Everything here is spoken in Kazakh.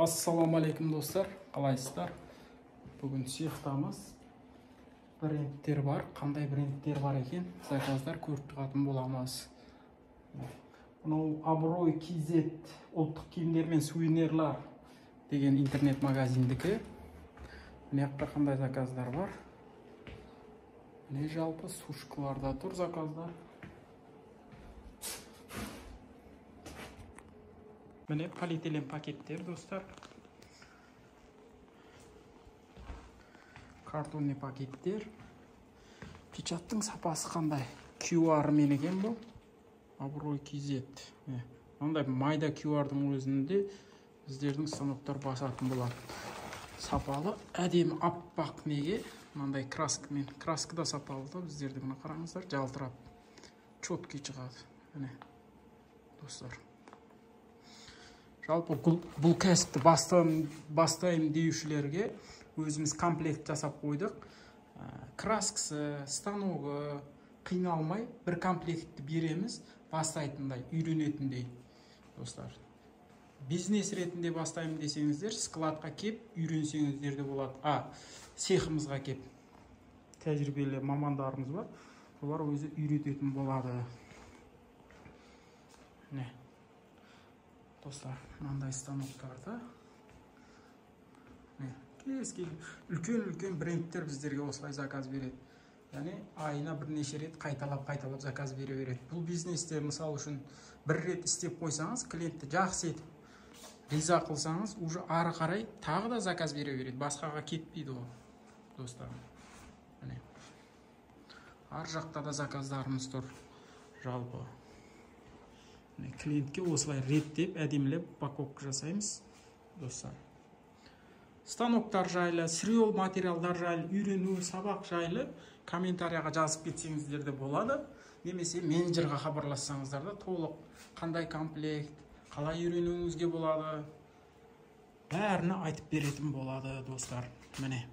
Ассаламу алейкум достар, қалайсыздар? Бүгін цехтамыз. Брендтер бар. Қандай брендтер бар екен? Заказдар көріп тұратын боламыз. Мынау Абырой KZ ұлттық киімдер мен сувенирлар деген интернет магазиндікі. Мына жақта қандай заказдар бар? Міне жалпы сушкаларда тұр заказдар. Міне полиэтилен пакеттер достар. Картонный пакеттер. Печаттың сапасы қандай? QR мен екен бұл. Абырой KZ. Ондай майда QR-дың өзінде біздердің станоктар басатын болады. Сапалы, әдемі аппақ неге? Мынандай краскамен. Краска да сапалы да біздердің қараңыздар, жалтырап, четкий шығады. Міне достар. Жалпы бұл кәсіпті бастайым деушілерге өзіміз комплект жасап қойдық. Краскасы, станогы қиналмай бір комплектті береміз, бастайтындай, үйренетіндей. Достар, бизнес ретінде бастайым десеңіздер, складқа кеп, үйренсеңіздер де болады. Цехымызға кеп, тәжірибелі мамандарымыз бар, олар өзі үйрететін болады. Не? Достар, мынандай станоктарда үлкен брендтер біздерге осылай заказ береді. Яғни айына бірнеше рет қайталап заказ бере береді. Бұл бизнесте мысал үшін бір рет істеп қойсаңыз, клиентті жақсы етіп, риза қылсаңыз, уже ары қарай тағы да заказ бере береді. Басқаға кетпейді ол, достар. Ар жақта да заказдарымыз тұр, жалпы. Клиентке осылай реттеп, әдемілеп упаковка жасаймыз, достар. Станоктар жайлы, сырье материалдар жайлы, үйрену, сабақ жайлы комментарияға жазып кетсеңіздер де болады. Немесе менеджерға хабарлассаңыздар да толық қандай комплект, қалай үйренуіңізге болады, бәріне айтып беретін болады, достар. Міне.